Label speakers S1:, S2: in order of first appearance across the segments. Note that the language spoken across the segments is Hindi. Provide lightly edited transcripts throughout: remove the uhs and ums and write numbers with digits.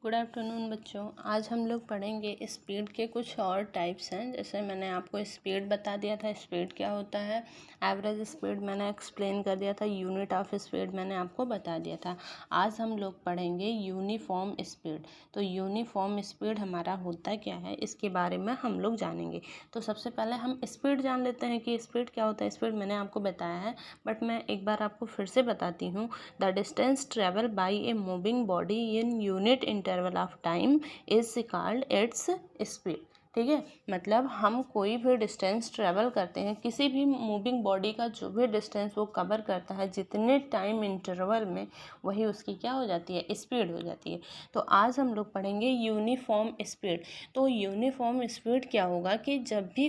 S1: गुड आफ्टरनून बच्चों। आज हम लोग पढ़ेंगे स्पीड के कुछ और टाइप्स हैं। जैसे मैंने आपको स्पीड बता दिया था, स्पीड क्या होता है। एवरेज स्पीड मैंने एक्सप्लेन कर दिया था। यूनिट ऑफ स्पीड मैंने आपको बता दिया था। आज हम लोग पढ़ेंगे यूनिफॉर्म स्पीड। तो यूनिफॉर्म स्पीड हमारा होता क्या है, इसके बारे में हम लोग जानेंगे। तो सबसे पहले हम स्पीड जान लेते हैं कि स्पीड क्या होता है। स्पीड मैंने आपको बताया है, बट मैं एक बार आपको फिर से बताती हूँ। The distance travel by a moving body in unit interval of time is called its speed. ठीक है, मतलब हम कोई भी डिस्टेंस ट्रेवल करते हैं, किसी भी मूविंग बॉडी का जो भी डिस्टेंस वो कवर करता है जितने टाइम इंटरवल में, वही उसकी क्या हो जाती है, स्पीड हो जाती है। तो आज हम लोग पढ़ेंगे यूनिफॉर्म स्पीड। तो यूनिफॉर्म स्पीड क्या होगा कि जब भी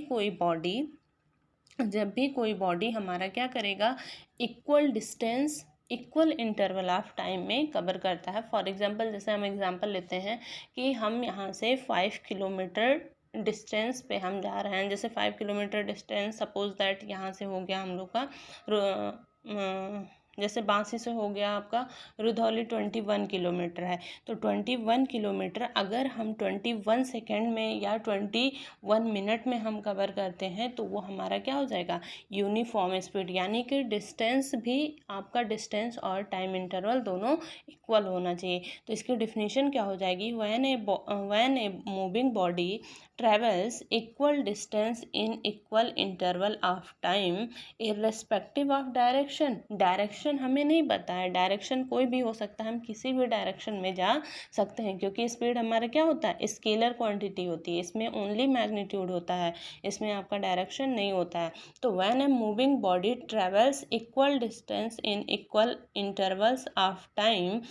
S1: कोई बॉडी हमारा क्या करेगा, equal distance equal interval of time में कवर करता है। फॉर एग्जांपल, जैसे हम एग्जांपल लेते हैं कि हम यहाँ से 5 किलोमीटर डिस्टेंस पे हम जा रहे हैं। जैसे 5 किलोमीटर डिस्टेंस, सपोज दैट यहाँ से हो गया हम लोग का जैसे बांसी से हो गया आपका रुधौली 21 किलोमीटर है। तो 21 किलोमीटर अगर हम 21 सेकेंड में या 21 मिनट में हम कवर करते हैं तो वो हमारा क्या हो जाएगा, यूनिफॉर्म स्पीड। यानी कि डिस्टेंस भी, आपका डिस्टेंस और टाइम इंटरवल दोनों इक्वल होना चाहिए। तो इसकी डिफिनीशन क्या हो जाएगी, when a moving body travels equal distance in equal interval of time irrespective of direction. Direction हमें नहीं पता है, डायरेक्शन कोई भी हो सकता है, हम किसी भी डायरेक्शन में जा सकते हैं, क्योंकि स्पीड हमारा क्या होता है, स्केलर क्वांटिटी होती है। इसमें ओनली मैग्नीट्यूड होता है, इसमें आपका डायरेक्शन नहीं होता है। तो when a moving body travels equal distance in equal intervals of time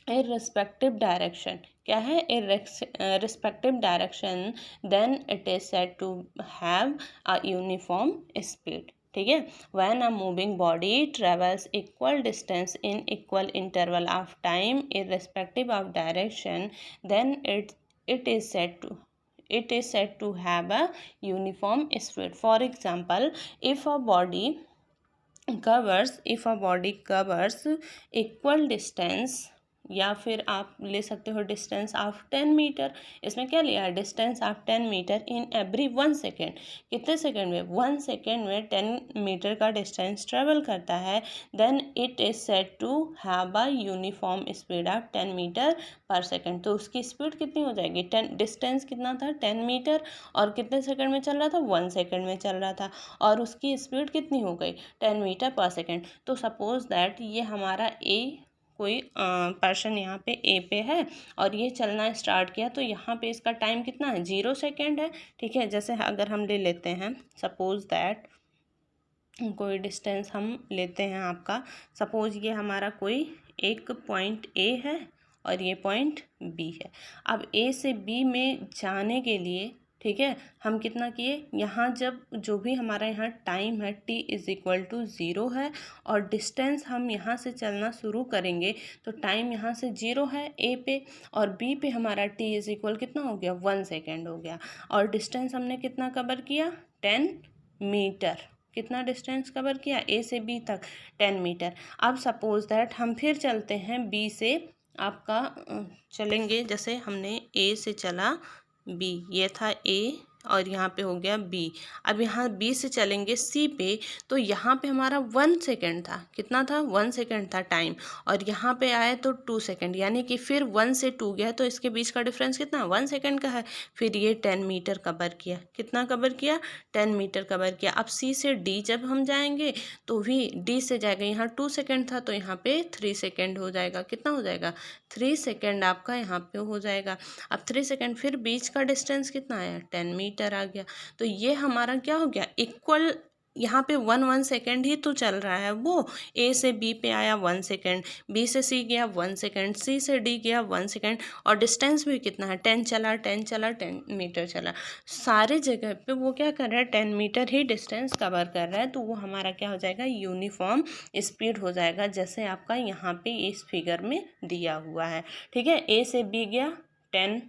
S1: irrespective direction, क्या है, irrespective direction, then it is said to have a uniform speed। ठीक है, when a moving body travels equal distance in equal interval of time irrespective of direction, then it is said to have a uniform speed। For example, if a body covers equal distance, या फिर आप ले सकते हो डिस्टेंस ऑफ 10 मीटर। इसमें क्या लिया है, distance of 10 metre in every 1 second. कितने सेकेंड में, 1 सेकेंड में 10 मीटर का डिस्टेंस ट्रेवल करता है। Then it is said to have a uniform speed of 10 metre per second. तो उसकी स्पीड कितनी हो जाएगी, 10, डिस्टेंस कितना था 10 मीटर, और कितने सेकेंड में चल रहा था, 1 सेकेंड में चल रहा था, और उसकी स्पीड कितनी हो गई, 10 मीटर पर सेकेंड। तो सपोज दैट ये हमारा कोई पर्सन यहाँ पे ए पे है और ये चलना स्टार्ट किया, तो यहाँ पे इसका टाइम कितना है, 0 सेकेंड है। ठीक है, जैसे अगर हम ले लेते हैं, सपोज दैट कोई डिस्टेंस हम लेते हैं आपका, सपोज ये हमारा कोई एक पॉइंट ए है और ये पॉइंट बी है। अब ए से बी में जाने के लिए, ठीक है, हम कितना किए, यहाँ जब जो भी हमारा यहाँ टाइम है t इज इक्वल टू 0 है, और डिस्टेंस हम यहाँ से चलना शुरू करेंगे तो टाइम यहाँ से 0 है ए पे, और बी पे हमारा t इज इक्वल कितना हो गया, 1 सेकेंड हो गया, और डिस्टेंस हमने कितना कवर किया, 10 मीटर। कितना डिस्टेंस कवर किया, ए से बी तक 10 मीटर। अब सपोज दैट हम फिर चलते हैं बी से, आपका चलेंगे, जैसे हमने ए से चला बी, ये था ए और यहाँ पे हो गया बी। अब यहाँ बी से चलेंगे सी पे, तो यहाँ पे हमारा 1 सेकेंड था, कितना था, 1 सेकेंड था टाइम, और यहाँ पे आए तो 2 सेकेंड, यानी कि फिर 1 से 2 गया, तो इसके बीच का डिफरेंस कितना, 1 सेकेंड का है। फिर ये 10 मीटर कवर किया, कितना कवर किया, 10 मीटर कवर किया। अब सी से डी जब हम जाएंगे तो भी डी से जाएगा, यहाँ 2 सेकेंड था तो यहाँ पे 3 सेकेंड हो जाएगा, कितना हो जाएगा, 3 सेकेंड आपका यहाँ पे हो जाएगा। अब 3 सेकेंड, फिर बीच का डिस्टेंस कितना आया, 10 मीटर आ गया। तो ये हमारा क्या हो गया, इक्वल, यहाँ पे 1 सेकेंड ही तो चल रहा है, वो ए से बी पे आया 1 सेकेंड, बी से सी गया 1 सेकेंड, सी से डी गया 1 सेकेंड, और डिस्टेंस भी कितना है, 10 चला 10 मीटर चला। सारे जगह पे वो क्या कर रहा है, 10 मीटर ही डिस्टेंस कवर कर रहा है। तो वो हमारा क्या हो जाएगा, यूनिफॉर्म स्पीड हो जाएगा, जैसे आपका यहाँ पे इस फिगर में दिया हुआ है। ठीक है, ए से बी गया 10,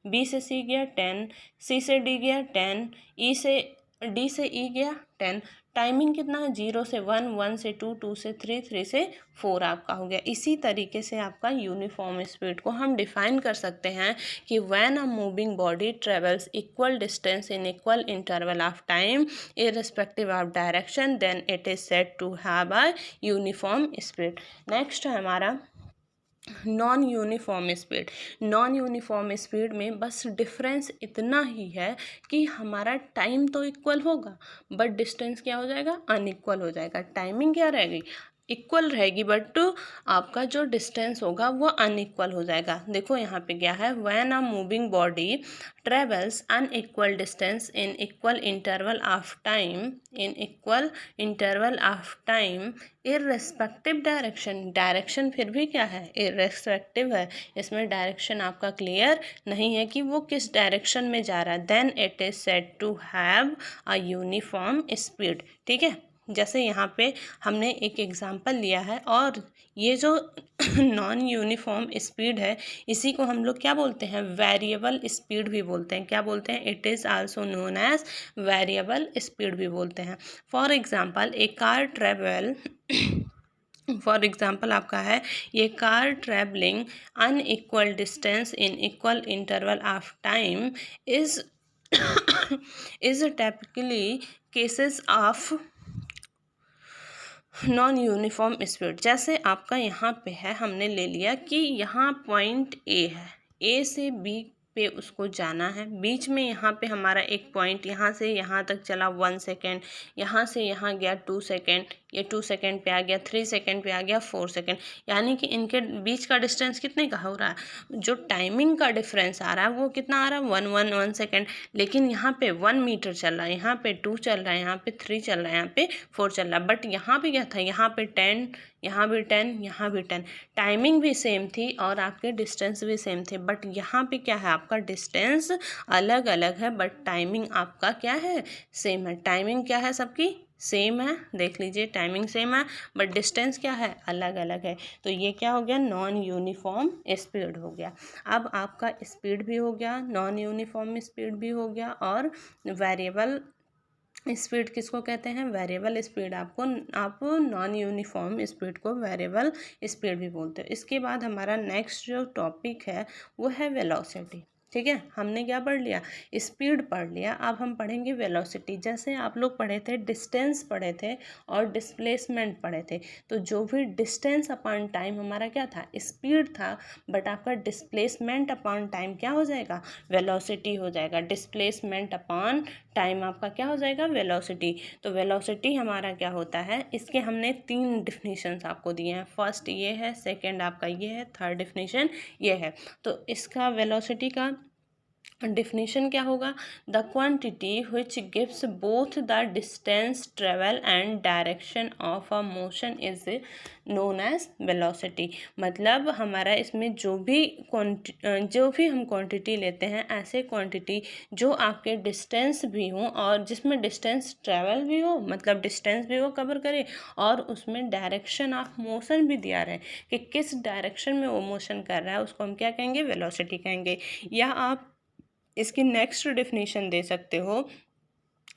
S1: बी से सी गया 10, सी से डी गया 10, ई से डी से ई गया 10, टाइमिंग कितना है 0 से 1, 1 से 2, 2 से 3, 3 से 4 आपका हो गया। इसी तरीके से आपका यूनिफॉर्म स्पीड को हम डिफाइन कर सकते हैं कि when a moving body travels equal distance in equal interval of time irrespective of direction then it is said to have a uniform speed. Next है हमारा non uniform speed. Non uniform speed में बस डिफरेंस इतना ही है कि हमारा टाइम तो इक्वल होगा बट डिस्टेंस क्या हो जाएगा, अनइक्वल हो जाएगा। टाइमिंग क्या रहेगी, इक्वल रहेगी बट आपका जो डिस्टेंस होगा वो अनइक्वल हो जाएगा। देखो यहाँ पे क्या है, when a moving body travels unequal distance in equal interval of time, in equal interval of time irrespective direction, direction फिर भी क्या है, इररेस्पेक्टिव है, इसमें डायरेक्शन आपका क्लियर नहीं है कि वो किस डायरेक्शन में जा रहा है, then it is said to have a uniform speed. ठीक है, जैसे यहाँ पे हमने एक एग्जांपल लिया है और ये जो नॉन यूनिफॉर्म स्पीड है इसी को हम लोग क्या बोलते हैं, वेरिएबल स्पीड भी बोलते हैं। क्या बोलते हैं, it is also known as variable speed भी बोलते हैं। For example a car travel for example आपका है, ये car travelling unequal distance in equal interval of time is is typically cases of non uniform speed. जैसे आपका यहाँ पे है, हमने ले लिया कि यहाँ पॉइंट ए है, ए से बी पे उसको जाना है, बीच में यहाँ पे हमारा एक पॉइंट यहाँ से यहाँ तक चला 1 सेकेंड, यहाँ से यहाँ गया 2 सेकेंड, ये 2 सेकेंड पे आ गया, 3 सेकेंड पे आ गया, 4 सेकेंड, यानी कि इनके बीच का डिस्टेंस कितने का हो रहा है, जो टाइमिंग का डिफरेंस आ रहा है वो कितना आ रहा है, 1 सेकेंड। लेकिन यहाँ पे 1 मीटर चल रहा है, यहाँ पे 2 चल रहा है, यहाँ पे 3 चल रहा है, यहाँ पे 4 चल रहा है, बट यहाँ पे क्या था, यहाँ पे 10, यहाँ भी 10, यहाँ भी 10, टाइमिंग भी सेम थी और आपके डिस्टेंस भी सेम थे, बट यहाँ पे क्या है, आपका डिस्टेंस अलग अलग है बट टाइमिंग आपका क्या है, सेम है। टाइमिंग क्या है, सबकी सेम है, देख लीजिए टाइमिंग सेम है बट डिस्टेंस क्या है, अलग अलग है। तो ये क्या हो गया, नॉन यूनिफॉर्म स्पीड हो गया। अब आपका स्पीड भी हो गया, नॉन यूनिफॉर्म स्पीड भी हो गया, और वेरिएबल स्पीड किसको कहते हैं, वेरिएबल स्पीड। आप नॉन यूनिफॉर्म स्पीड को वेरिएबल स्पीड भी बोलते हैं। इसके बाद हमारा नेक्स्ट जो टॉपिक है वो है वेलोसिटी। ठीक है, हमने क्या पढ़ लिया, स्पीड पढ़ लिया, अब हम पढ़ेंगे वेलोसिटी। जैसे आप लोग पढ़े थे, डिस्टेंस पढ़े थे और डिस्प्लेसमेंट पढ़े थे, तो जो भी डिस्टेंस अपॉन टाइम हमारा क्या था, स्पीड था, बट आपका डिस्प्लेसमेंट अपॉन टाइम क्या हो जाएगा, वेलोसिटी हो जाएगा। डिस्प्लेसमेंट अपॉन टाइम आपका क्या हो जाएगा, वेलोसिटी। तो वेलोसिटी हमारा क्या होता है, इसके हमने 3 डिफिनीशंस आपको दिए हैं। फर्स्ट ये है, सेकंड आपका ये है, थर्ड डिफिनीशन ये है। तो इसका वेलोसिटी का डिफिनीशन क्या होगा, the quantity which gives both the distance travel and direction of a motion is known as velocity. मतलब हमारा इसमें जो भी हम क्वांटिटी लेते हैं, ऐसे क्वांटिटी जो आपके डिस्टेंस भी हो और जिसमें डिस्टेंस ट्रेवल भी हो, मतलब डिस्टेंस भी वो कवर करे, और उसमें डायरेक्शन ऑफ मोशन भी दिया रहे कि किस डायरेक्शन में वो मोशन कर रहा है, उसको हम क्या कहेंगे, वेलोसिटी कहेंगे। या आप इसकी नेक्स्ट डेफिनेशन दे सकते हो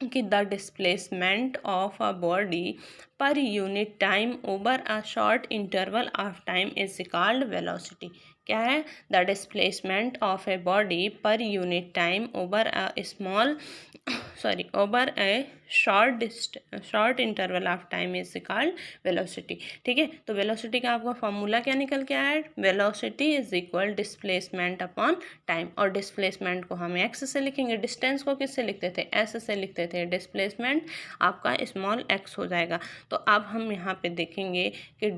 S1: कि the displacement of a body per unit time over a short interval of time is called velocity. क्या है, the displacement of a body per unit time over A short interval of time is called velocity. ठीक है, तो वेलोसिटी का आपका फॉर्मूला क्या निकल के आया है, velocity is equal displacement upon time, और डिस्प्लेसमेंट को हम एक्स से लिखेंगे, डिस्टेंस को किससे लिखते थे, एस से लिखते थे, डिस्प्लेसमेंट आपका स्मॉल एक्स हो जाएगा। तो अब हम यहाँ पे देखेंगे कि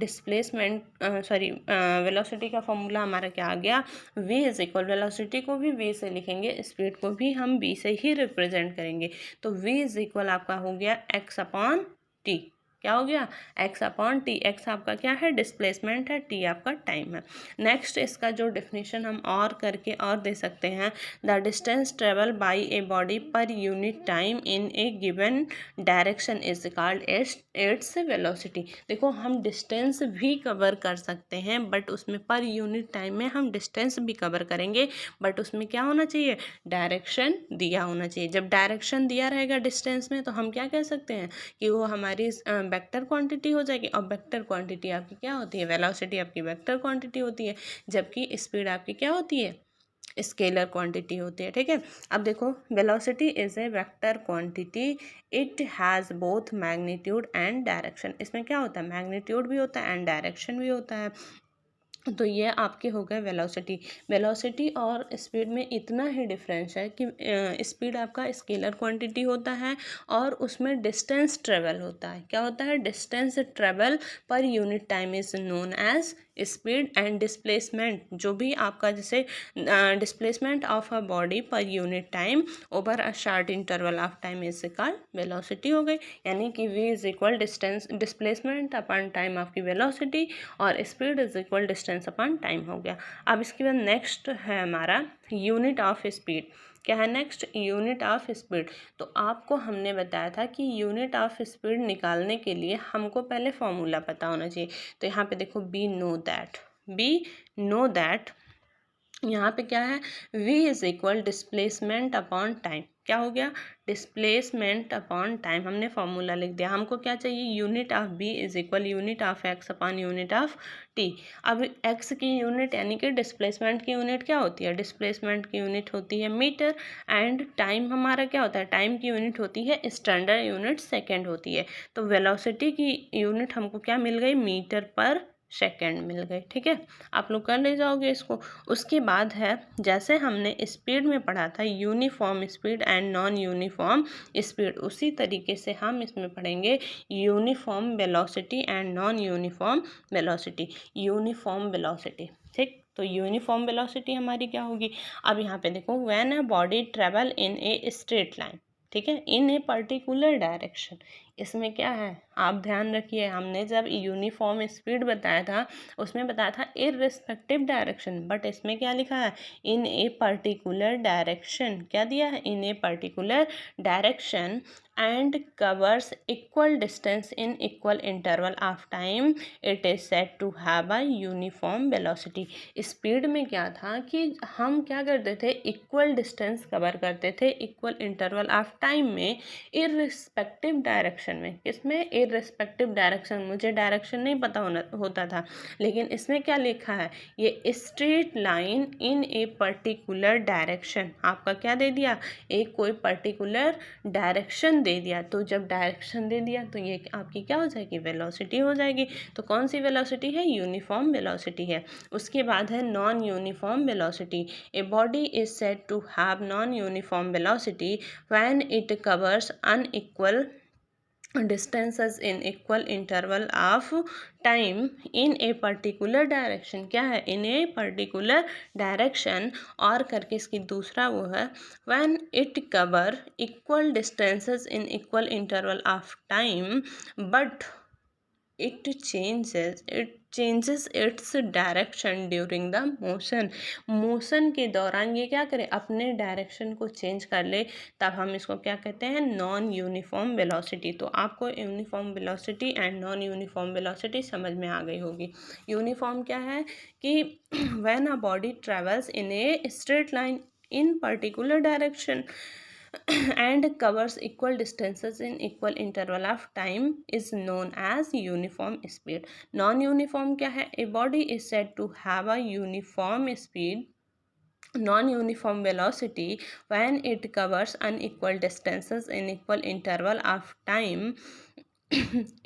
S1: वेलोसिटी का फॉर्मूला हमारा क्या आ गया, v इज इक्वल, वेलोसिटी को भी v से लिखेंगे, स्पीड को भी हम v से ही रिप्रेजेंट करेंगे। तो v इज इक्वल आपका हो गया x अपॉन t। क्या हो गया, x अपॉन टी। x आपका क्या है, डिस्प्लेसमेंट है, t आपका टाइम है। नेक्स्ट इसका जो डेफिनेशन हम और करके और दे सकते हैं, the distance travel by a body per unit time in A given direction is called its velocity. देखो हम डिस्टेंस भी कवर कर सकते हैं, बट उसमें पर यूनिट टाइम में हम डिस्टेंस भी कवर करेंगे, बट उसमें क्या होना चाहिए, डायरेक्शन दिया होना चाहिए। जब डायरेक्शन दिया रहेगा डिस्टेंस में तो हम क्या कह सकते हैं कि वो हमारी वेक्टर क्वांटिटी हो जाएगी। और वेक्टर क्वांटिटी आपकी क्या होती है, वेलोसिटी आपकी वेक्टर क्वांटिटी होती है, जबकि स्पीड आपकी क्या होती है, स्केलर क्वांटिटी होती है। ठीक है, अब देखो velocity is a vector quantity, it has both magnitude and direction. इसमें क्या होता है, मैग्नीट्यूड भी होता है एंड डायरेक्शन भी होता है। तो ये आपके हो गए वेलोसिटी। वेलोसिटी और स्पीड में इतना ही डिफरेंस है कि स्पीड आपका स्केलर क्वांटिटी होता है और उसमें डिस्टेंस ट्रेवल होता है। क्या होता है, distance travel per unit time is known as speed. And displacement, जो भी आपका जैसे displacement of a body per unit time over a short interval of time is called velocity हो गई। यानी कि v is equal distance displacement upon time आपकी वेलोसिटी, और speed is equal distance upon time हो गया। अब इसके बाद नेक्स्ट है हमारा यूनिट ऑफ स्पीड। क्या है नेक्स्ट, यूनिट ऑफ स्पीड। तो आपको हमने बताया था कि यूनिट ऑफ स्पीड निकालने के लिए हमको पहले फॉर्मूला पता होना चाहिए। तो यहाँ पे देखो बी नो दैट यहाँ पे क्या है, v is equal displacement upon time. क्या हो गया, डिस्प्लेसमेंट अपॉन टाइम। हमने फॉर्मूला लिख दिया। हमको क्या चाहिए, unit of v is equal unit of x upon unit of t। अब x की यूनिट यानी कि डिस्प्लेसमेंट की यूनिट क्या होती है, डिस्प्लेसमेंट की यूनिट होती है मीटर, एंड टाइम हमारा क्या होता है, टाइम की यूनिट होती है स्टैंडर्ड यूनिट सेकेंड होती है। तो वेलोसिटी की यूनिट हमको क्या मिल गई, मीटर पर सेकेंड मिल गए। ठीक है, आप लोग कर ले जाओगे इसको। उसके बाद है, जैसे हमने स्पीड में पढ़ा था uniform speed and non uniform speed, उसी तरीके से हम इसमें पढ़ेंगे uniform velocity and non uniform velocity. Uniform velocity, ठीक, तो यूनिफॉर्म वेलोसिटी हमारी क्या होगी। अब यहाँ पे देखो, when a body travel in a straight line, ठीक है, इन ए पर्टिकुलर डायरेक्शन। इसमें क्या है, आप ध्यान रखिए, हमने जब यूनिफॉर्म स्पीड बताया था उसमें बताया था इररिस्पेक्टिव डायरेक्शन, बट इसमें क्या लिखा है, इन ए पर्टिकुलर डायरेक्शन। क्या दिया है, in a particular direction and covers equal distance in equal interval of time, it is said to have a uniform velocity. Speed में क्या था कि हम क्या करते थे, इक्वल डिस्टेंस कवर करते थे इक्वल इंटरवल ऑफ टाइम में, इररिस्पेक्टिव डायरेक्शन में। किसमें, इररिस्पेक्टिव डायरेक्शन। मुझे डायरेक्शन नहीं पता होता था, लेकिन इसमें क्या लिखा है, ये straight line in a particular direction. आपका क्या दे दिया, एक कोई पर्टिकुलर डायरेक्शन दे दिया। तो जब डायरेक्शन दे दिया तो ये आपकी क्या हो जाएगी, वेलोसिटी हो जाएगी। तो कौन सी वेलोसिटी है, यूनिफॉर्म वेलोसिटी है। उसके बाद है non uniform velocity. A body is said to have non uniform velocity when it covers unequal distances in equal interval of time in a particular direction। क्या है, in a particular direction। और करके इसकी दूसरा वो है, when it cover equal distances in equal interval of time but it changes its direction during the motion के दौरान ये क्या करे, अपने डायरेक्शन को चेंज कर ले, तब हम इसको क्या कहते हैं, नॉन यूनिफॉर्म वेलोसिटी। तो आपको uniform velocity and non uniform velocity समझ में आ गई होगी। यूनिफॉर्म क्या है कि when a body travels in a straight line in particular direction and covers equal distances in equal interval of time is known as uniform speed। non uniform क्या है, a body is said to have a uniform speed non-uniform velocity when it covers unequal distances in equal interval of time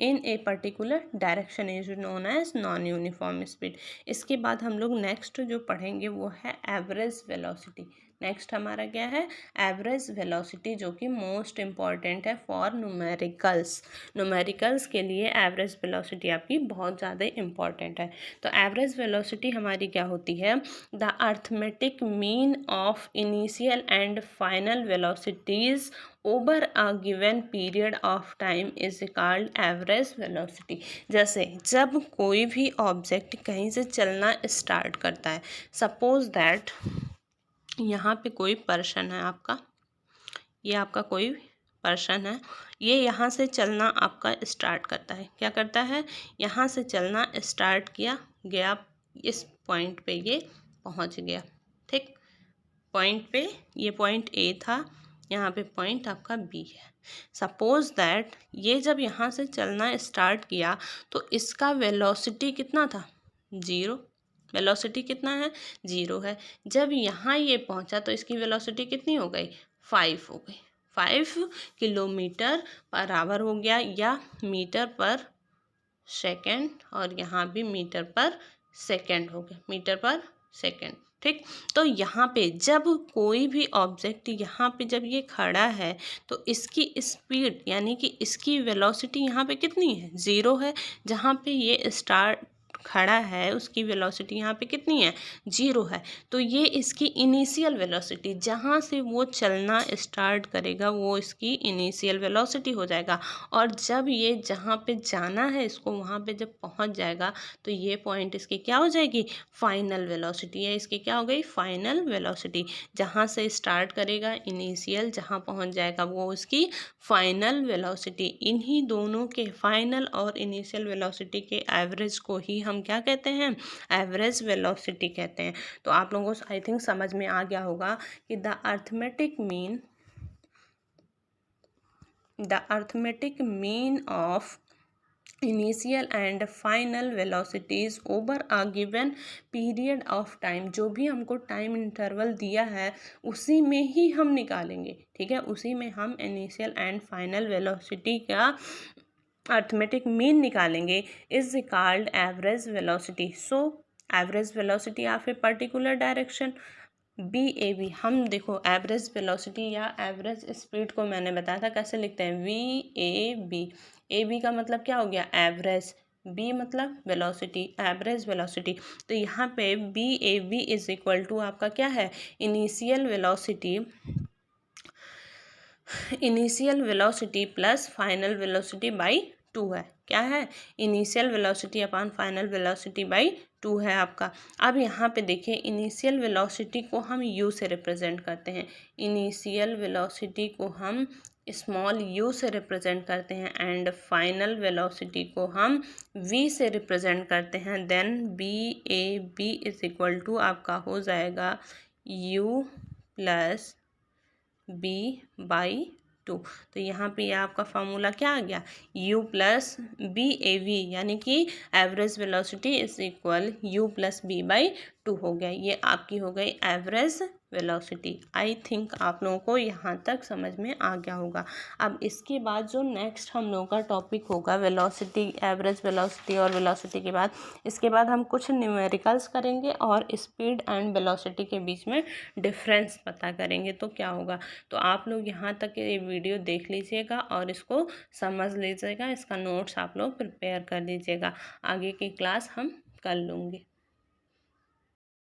S1: in a particular direction is known as non-uniform speed। इसके बाद हम लोग नेक्स्ट जो पढ़ेंगे वो है एवरेज वेलोसिटी। नेक्स्ट हमारा क्या है, एवरेज वेलोसिटी, जो कि मोस्ट इम्पॉर्टेंट है फॉर न्यूमेरिकल्स। न्यूमेरिकल्स के लिए एवरेज वेलोसिटी आपकी बहुत ज़्यादा इम्पॉर्टेंट है। तो एवरेज वेलोसिटी हमारी क्या होती है, the arithmetic mean of initial and final velocities over a given period of time is called average velocity. जैसे जब कोई भी ऑब्जेक्ट कहीं से चलना स्टार्ट करता है, सपोज दैट यहाँ पे कोई पर्सन है आपका, ये आपका कोई पर्सन है, ये यहाँ से चलना आपका स्टार्ट करता है, क्या करता है, यहाँ से चलना स्टार्ट किया, गया इस पॉइंट पे ये पहुँच गया, ठीक, पॉइंट पे, ये पॉइंट ए था, यहाँ पे पॉइंट आपका बी है। सपोज दैट ये जब यहाँ से चलना स्टार्ट किया तो इसका वेलोसिटी कितना था, 0, वेलोसिटी कितना है, 0 है। जब यहाँ ये पहुँचा तो इसकी वेलोसिटी कितनी हो गई, 5 हो गई, 5 किलोमीटर पर आवर हो गया, या मीटर पर सेकेंड, और यहाँ भी मीटर पर सेकेंड हो गया, मीटर पर सेकेंड, ठीक। तो यहाँ पे जब कोई भी ऑब्जेक्ट यहाँ पे जब ये खड़ा है तो इसकी स्पीड यानी कि इसकी वेलोसिटी यहाँ पे कितनी है, 0 है। जहाँ पे ये स्टार्ट खड़ा है उसकी वेलोसिटी यहाँ पे कितनी है, 0 है। तो ये इसकी इनिशियल वेलोसिटी, जहाँ से वो चलना स्टार्ट करेगा वो इसकी इनिशियल वेलोसिटी हो जाएगा। और जब ये जहाँ पे जाना है इसको, वहाँ पे जब पहुँच जाएगा तो ये पॉइंट इसकी क्या हो जाएगी, फाइनल वेलोसिटी है, इसकी क्या हो गई, फाइनल वेलोसिटी। जहाँ से स्टार्ट करेगा इनिशियल, जहाँ पहुँच जाएगा वो उसकी फाइनल वेलोसिटी। इन्हीं दोनों के फाइनल और इनिशियल वेलोसिटी के एवरेज को ही हम क्या कहते हैं, एवरेज वेलोसिटी कहते हैं। तो आप लोगों को आई थिंक समझ में आ गया होगा कि the arithmetic mean of initial and final velocities over a given period of time, जो भी हमको टाइम इंटरवल दिया है उसी में ही हम निकालेंगे, ठीक है, उसी में हम इनिशियल एंड फाइनल वेलोसिटी का अर्थमेटिक मीन निकालेंगे, is called average velocity. So average velocity of a particular direction B A B, हम देखो एवरेज वेलोसिटी या एवरेज स्पीड को मैंने बताया था कैसे लिखते हैं, V A B, A B का मतलब क्या हो गया, एवरेज, बी मतलब वेलोसिटी, एवरेज वेलोसिटी। तो यहाँ पे B A B is equal to आपका क्या है, initial velocity plus final velocity by 2 है, क्या है, initial velocity upon final velocity by 2 है आपका। अब यहाँ पे देखिए इनिशियल वेलोसिटी को हम u से रिप्रेजेंट करते हैं, इनिशियल वेलोसिटी को हम स्मॉल u से रिप्रेजेंट करते हैं, एंड फाइनल वेलोसिटी को हम v से रिप्रेजेंट करते हैं। Then B A B is equal to आपका हो जाएगा u प्लस बी बाई 2। तो यहाँ पे ये आपका फार्मूला क्या आ गया, u plus B A V, यानी कि average velocity is equal u plus B by 2 हो गया। ये आपकी हो गई एवरेज वेलोसिटी। आई थिंक आप लोगों को यहाँ तक समझ में आ गया होगा। अब इसके बाद जो नेक्स्ट हम लोगों का टॉपिक होगा वेलोसिटी, एवरेज वेलोसिटी और वेलोसिटी के बाद, इसके बाद हम कुछ न्यूमेरिकल्स करेंगे और स्पीड एंड वेलोसिटी के बीच में डिफरेंस पता करेंगे। तो क्या होगा, तो आप लोग यहाँ तक ये वीडियो देख लीजिएगा और इसको समझ लीजिएगा, इसका नोट्स आप लोग प्रिपेयर कर लीजिएगा, आगे की क्लास हम कर लूँगी।